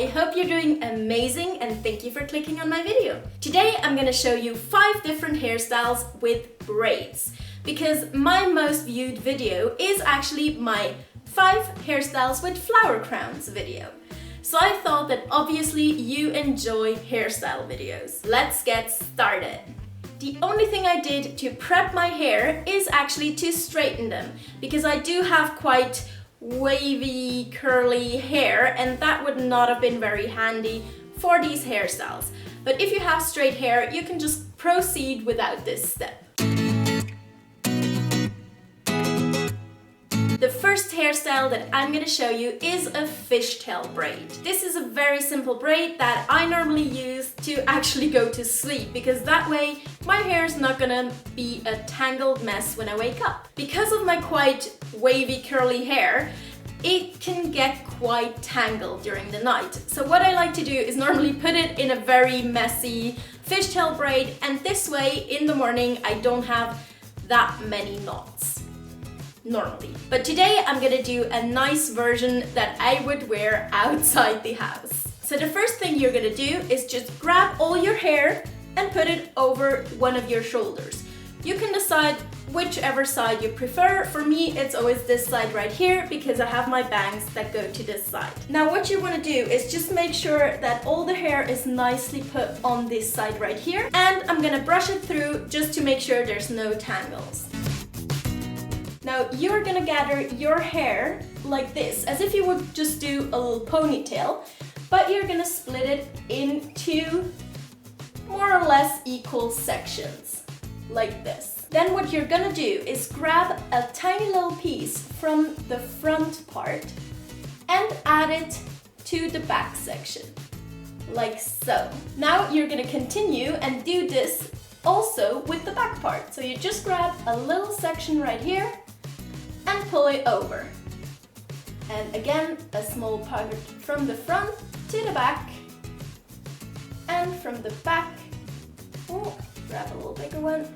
I hope you're doing amazing and thank you for clicking on my video. Today I'm gonna show you 5 different hairstyles with braids because my most viewed video is actually my 5 hairstyles with flower crowns video. So I thought that obviously you enjoy hairstyle videos. Let's get started. The only thing I did to prep my hair is actually to straighten them because I do have quite wavy, curly hair and that would not have been very handy for these hairstyles. But if you have straight hair, you can just proceed without this step. The first hairstyle that I'm going to show you is a fishtail braid. This is a very simple braid that I normally use to actually go to sleep because that way my hair is not going to be a tangled mess when I wake up. Because of my quite wavy curly hair, it can get quite tangled during the night. So what I like to do is normally put it in a very messy fishtail braid, and this way in the morning I don't have that many knots normally. But today I'm gonna do a nice version that I would wear outside the house. So the first thing you're gonna do is just grab all your hair and put it over one of your shoulders. You can decide whichever side you prefer. For me, it's always this side right here because I have my bangs that go to this side. Now what you want to do is just make sure that all the hair is nicely put on this side right here, and I'm gonna brush it through just to make sure there's no tangles. Now you're gonna gather your hair like this, as if you would just do a little ponytail, but you're gonna split it into more or less equal sections, like this. Then what you're gonna do is grab a tiny little piece from the front part and add it to the back section, like so. Now you're gonna continue and do this also with the back part. So you just grab a little section right here and pull it over. And again, a small part from the front to the back, and from the back, grab a little bigger one,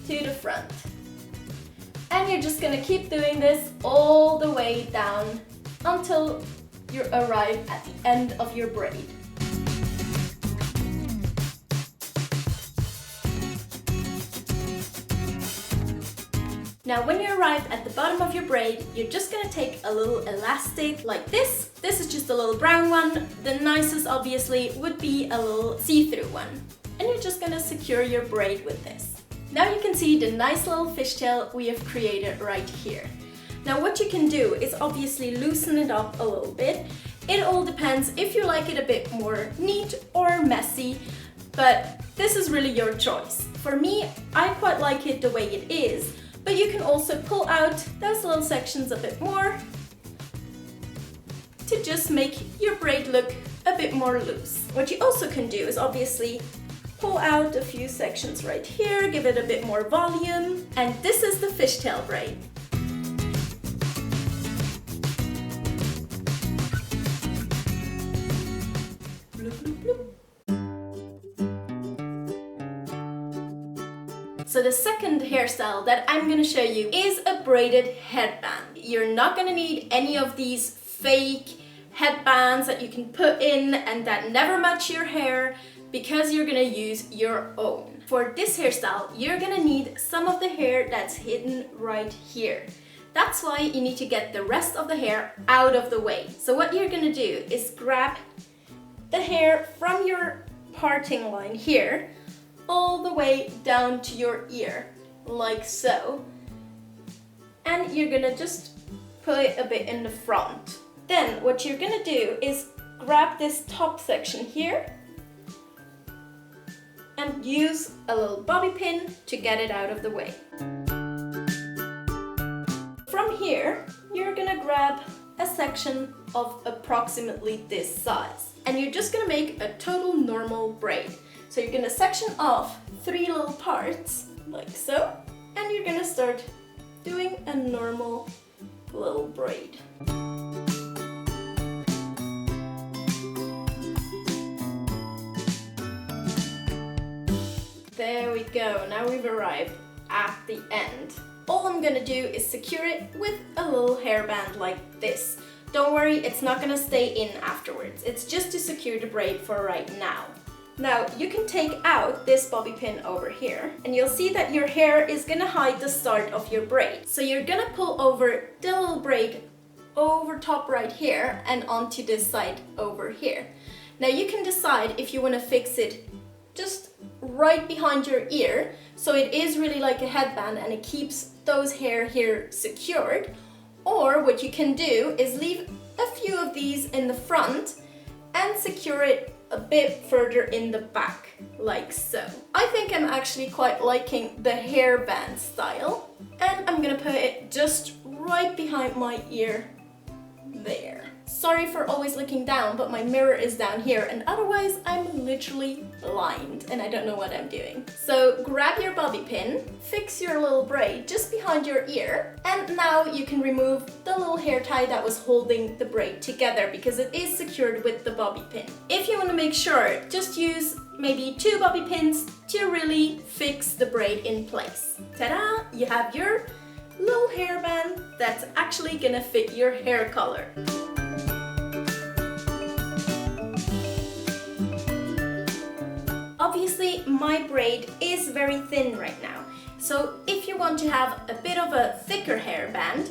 to the front. And you're just gonna keep doing this all the way down until you arrive at the end of your braid. Now when you arrive at the bottom of your braid, you're just gonna take a little elastic like this. This is just a little brown one. The nicest obviously would be a little see-through one. And you're just gonna secure your braid with this. Now you can see the nice little fishtail we have created right here. Now what you can do is obviously loosen it up a little bit. It all depends if you like it a bit more neat or messy, but this is really your choice. For me, I quite like it the way it is, but you can also pull out those little sections a bit more to just make your braid look a bit more loose. What you also can do is obviously pull out a few sections right here, give it a bit more volume, and this is the fishtail braid. Bloop, bloop, bloop. So the second hairstyle that I'm gonna show you is a braided headband. You're not gonna need any of these fake headbands that you can put in and that never match your hair, because you're gonna use your own. For this hairstyle, you're gonna need some of the hair that's hidden right here. That's why you need to get the rest of the hair out of the way. So what you're gonna do is grab the hair from your parting line here, all the way down to your ear, like so. And you're gonna just put it a bit in the front. Then what you're gonna do is grab this top section here and use a little bobby pin to get it out of the way. From here, you're gonna grab a section of approximately this size, and you're just gonna make a total normal braid. So you're gonna section off 3 little parts, like so, and you're gonna start doing a normal little braid. There we go, now we've arrived at the end. All I'm gonna do is secure it with a little hairband like this. don't worry, it's not gonna stay in afterwards. It's just to secure the braid for right now. Now, you can take out this bobby pin over here, and you'll see that your hair is gonna hide the start of your braid. So you're gonna pull over the little braid over top right here and onto this side over here. Now you can decide if you wanna fix it just right behind your ear, so it is really like a headband and it keeps those hair here secured. Or what you can do is leave a few of these in the front and secure it a bit further in the back, like so. I think I'm actually quite liking the hairband style, and I'm gonna put it just right behind my ear there. Sorry for always looking down, but my mirror is down here, and otherwise I'm literally blind and I don't know what I'm doing. So grab your bobby pin, fix your little braid just behind your ear, and now you can remove the little hair tie that was holding the braid together because it is secured with the bobby pin. If you want to make sure, just use maybe 2 bobby pins to really fix the braid in place. Ta-da! You have your little hairband that's actually gonna fit your hair color. Obviously, my braid is very thin right now, so if you want to have a bit of a thicker hairband,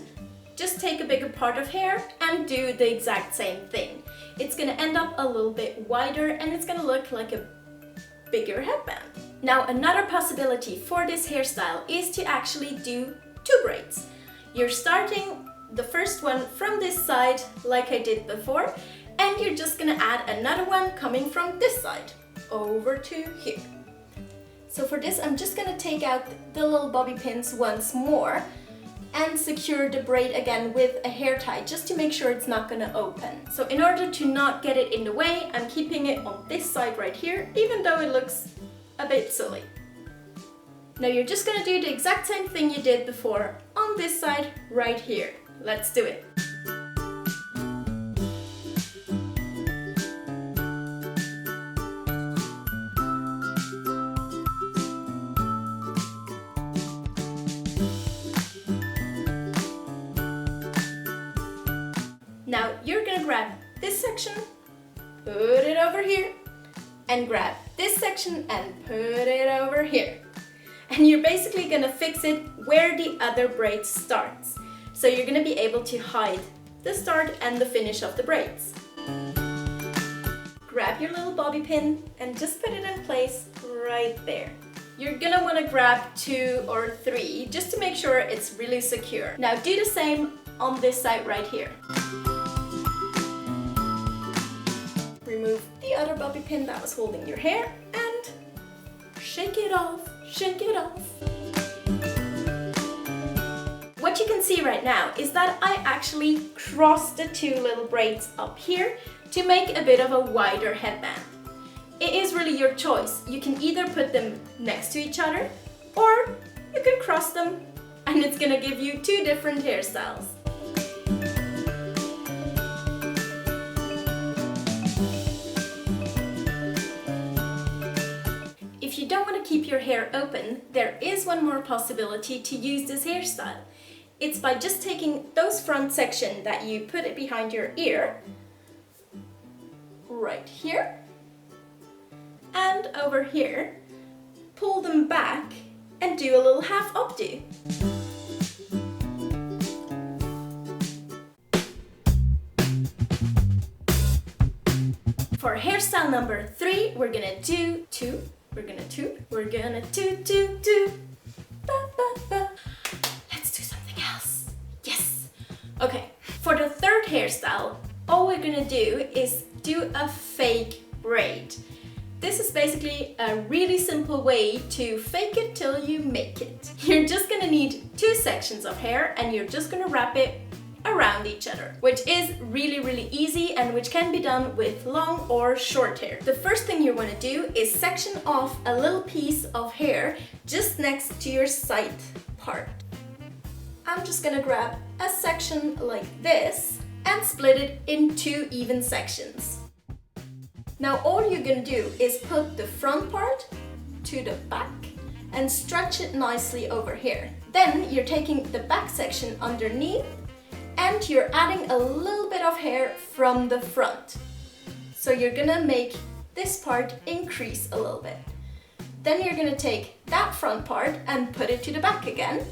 just take a bigger part of hair and do the exact same thing. It's gonna end up a little bit wider and it's gonna look like a bigger headband. Now, another possibility for this hairstyle is to actually do 2 braids. You're starting the first one from this side like I did before, and you're just gonna add another one coming from this side over to here. So for this, I'm just gonna take out the little bobby pins once more and secure the braid again with a hair tie just to make sure it's not gonna open. So in order to not get it in the way, I'm keeping it on this side right here, even though it looks a bit silly. Now you're just gonna do the exact same thing you did before on this side right here. Let's do it. Now you're gonna grab this section, put it over here, and grab this section and put it over here. And you're basically gonna fix it where the other braid starts. So you're gonna be able to hide the start and the finish of the braids. Grab your little bobby pin and just put it in place right there. You're gonna wanna grab 2 or 3 just to make sure it's really secure. Now do the same on this side right here. Remove the other bobby pin that was holding your hair and shake it off, shake it off. What you can see right now is that I actually crossed the 2 little braids up here to make a bit of a wider headband. It is really your choice. You can either put them next to each other or you can cross them and it's gonna give you 2 different hairstyles. If you don't want to keep your hair open, there is one more possibility to use this hairstyle. It's by just taking those front section that you put it behind your ear, right here, and over here, pull them back and do a little half updo. For hairstyle number 3, we're gonna do 2. We're gonna do, ba, ba, ba. Let's do something else. Yes. Okay, for the 3rd hairstyle, all we're gonna do is do a fake braid. This is basically a really simple way to fake it till you make it. You're just gonna need 2 sections of hair and you're just gonna wrap it around each other, which is really easy and which can be done with long or short hair. The first thing you want to do is section off a little piece of hair just next to your side part. I'm just gonna grab a section like this and split it in 2 even sections. Now all you're gonna do is put the front part to the back and stretch it nicely over here. Then you're taking the back section underneath and you're adding a little bit of hair from the front. So you're gonna make this part increase a little bit. Then you're gonna take that front part and put it to the back again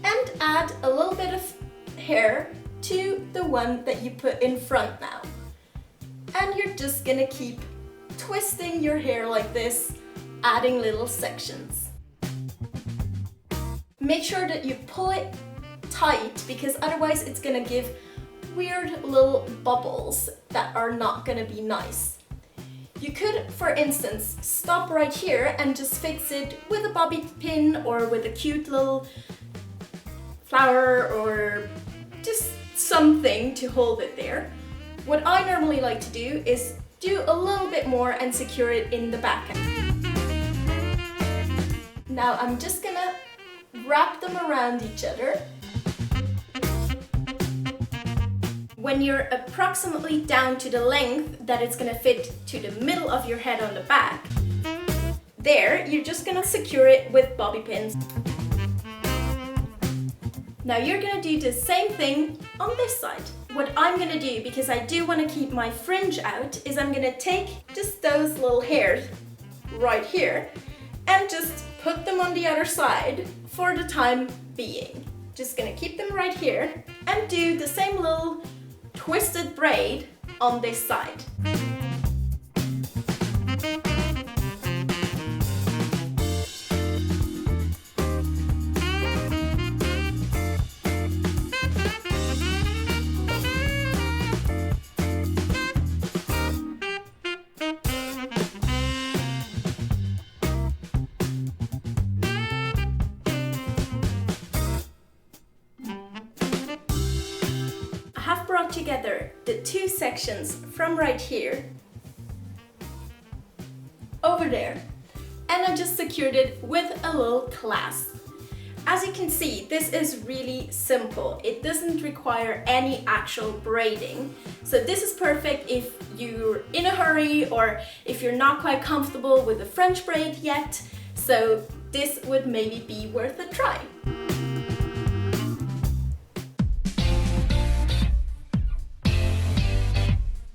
and add a little bit of hair to the one that you put in front now. And you're just gonna keep twisting your hair like this, adding little sections. Make sure that you pull it tight because otherwise it's gonna give weird little bubbles that are not gonna be nice. You could, for instance, stop right here and just fix it with a bobby pin or with a cute little flower or just something to hold it there. What I normally like to do is do a little bit more and secure it in the back end. Now I'm just gonna wrap them around each other. When you're approximately down to the length that it's gonna fit to the middle of your head on the back, there, you're just gonna secure it with bobby pins. Now you're gonna do the same thing on this side. What I'm gonna do, because I do wanna keep my fringe out, is I'm gonna take just those little hairs right here and just put them on the other side for the time being. Just gonna keep them right here and do the same little twisted braid on this side. Brought together the two sections from right here over there, and I just secured it with a little clasp. As you can see, this is really simple. It doesn't require any actual braiding, so this is perfect if you're in a hurry or if you're not quite comfortable with the French braid yet, so this would maybe be worth a try.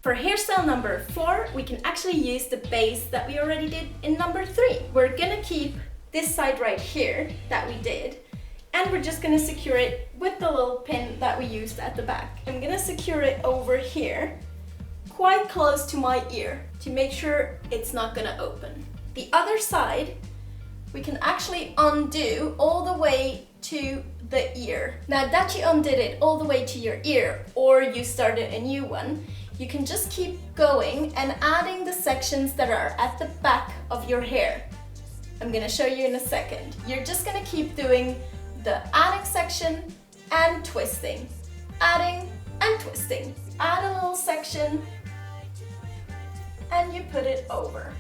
For hairstyle number 4, we can actually use the base that we already did in number 3. We're gonna keep this side right here that we did, and we're just gonna secure it with the little pin that we used at the back. I'm gonna secure it over here, quite close to my ear, to make sure it's not gonna open. The other side, we can actually undo all the way to the ear. Now that you undid it all the way to your ear, or you started a new one, you can just keep going and adding the sections that are at the back of your hair. I'm gonna show you in a second. You're just gonna keep doing the adding section and twisting, adding and twisting. Add a little section and you put it over.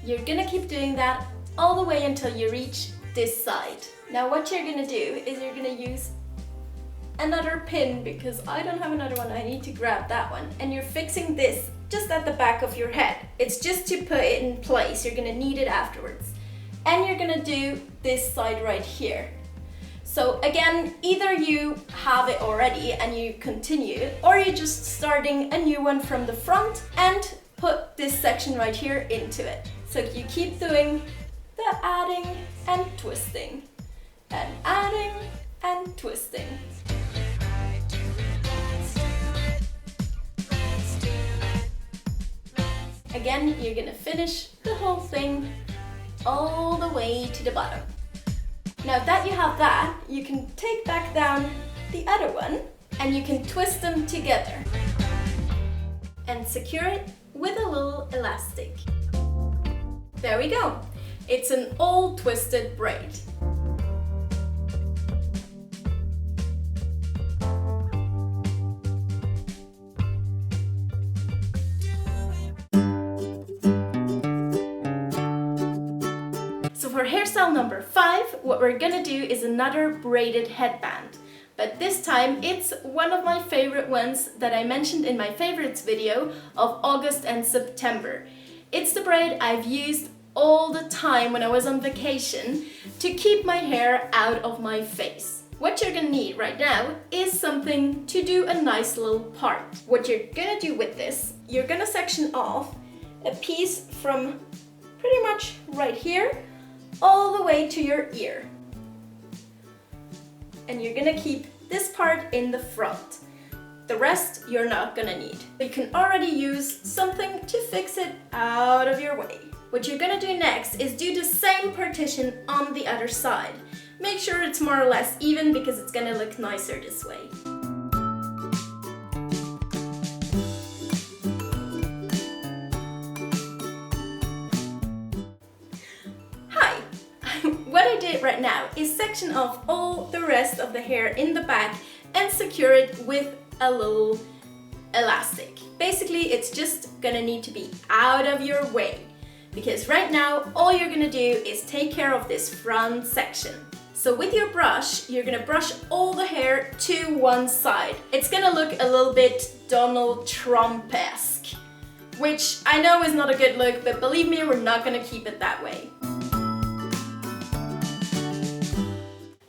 You're gonna keep doing that all the way until you reach this side. Now what you're gonna do is you're gonna use another pin, because I don't have another one, I need to grab that one, and you're fixing this just at the back of your head. It's just to put it in place, you're gonna need it afterwards. And you're gonna do this side right here. So again, either you have it already and you continue, or you're just starting a new one from the front and put this section right here into it. So you keep doing the adding and twisting, and adding and twisting. Again, you're gonna finish the whole thing all the way to the bottom. Now that you have that, you can take back down the other one and you can twist them together and secure it with a little elastic. There we go. It's an all twisted braid. So for hairstyle number 5, what we're gonna do is another braided headband. But this time it's one of my favorite ones that I mentioned in my favorites video of August and September. It's the braid I've used all the time when I was on vacation to keep my hair out of my face. What you're gonna need right now is something to do a nice little part. What you're gonna do with this, you're gonna section off a piece from pretty much right here all the way to your ear. And you're gonna keep this part in the front. The rest you're not gonna need. You can already use something to fix it out of your way. What you're gonna do next is do the same partition on the other side. Make sure it's more or less even because it's gonna look nicer this way. Hi! What I did right now is section off all the rest of the hair in the back and secure it with a little elastic. Basically, it's just gonna need to be out of your way because right now all you're gonna do is take care of this front section. So with your brush, you're gonna brush all the hair to one side. It's gonna look a little bit Donald Trump-esque, which I know is not a good look, but believe me, we're not gonna keep it that way.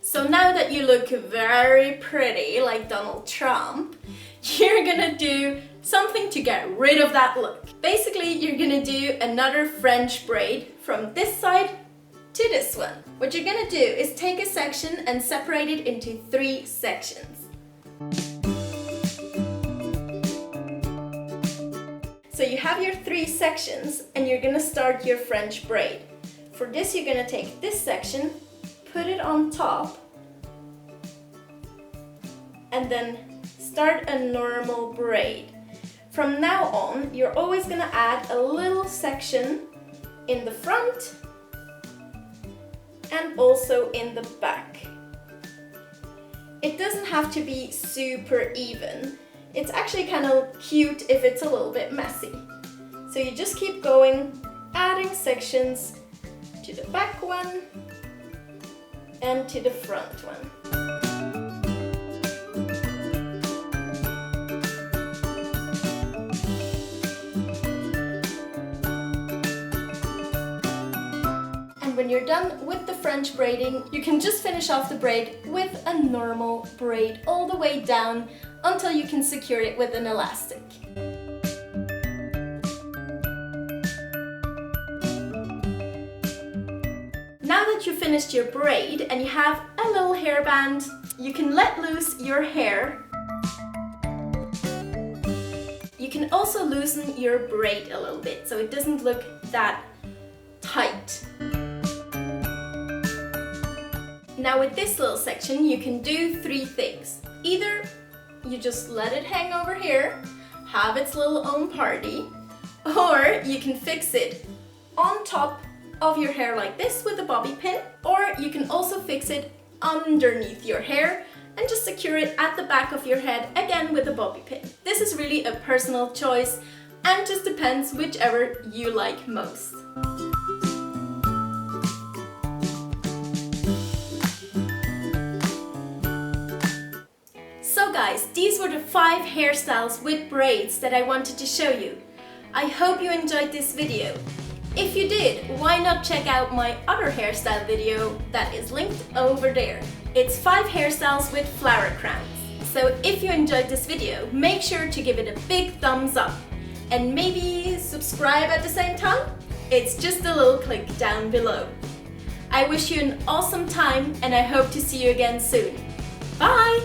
So now that you look very pretty like Donald Trump, you're gonna do something to get rid of that look. Basically, you're gonna do another French braid from this side to this one. What you're gonna do is take a section and separate it into 3 sections. So you have your 3 sections and you're gonna start your French braid. For this, you're gonna take this section, put it on top, and then start a normal braid. From now on, you're always gonna add a little section in the front and also in the back. It doesn't have to be super even. It's actually kind of cute if it's a little bit messy. So you just keep going, adding sections to the back one and to the front one. When you're done with the French braiding, you can just finish off the braid with a normal braid all the way down until you can secure it with an elastic. Now that you've finished your braid and you have a little hairband, you can let loose your hair. You can also loosen your braid a little bit so it doesn't look that tight. Now with this little section, you can do 3 things. Either you just let it hang over here, have its little own party, or you can fix it on top of your hair like this with a bobby pin, or you can also fix it underneath your hair and just secure it at the back of your head again with a bobby pin. This is really a personal choice and just depends whichever you like most. So guys, these were the 5 hairstyles with braids that I wanted to show you. I hope you enjoyed this video. If you did, why not check out my other hairstyle video that is linked over there. It's 5 hairstyles with flower crowns. So if you enjoyed this video, make sure to give it a big thumbs up and maybe subscribe at the same time. It's just a little click down below. I wish you an awesome time and I hope to see you again soon. Bye!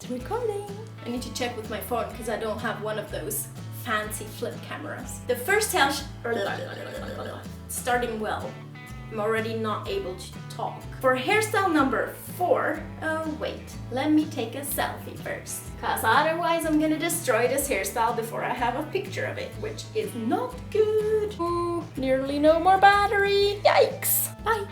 Recording. I need to check with my phone because I don't have one of those fancy flip cameras. The first hair starting well. I'm already not able to talk. For hairstyle number 4, oh wait, let me take a selfie first. Cause otherwise I'm gonna destroy this hairstyle before I have a picture of it, which is not good. Ooh, nearly no more battery. Yikes. Bye.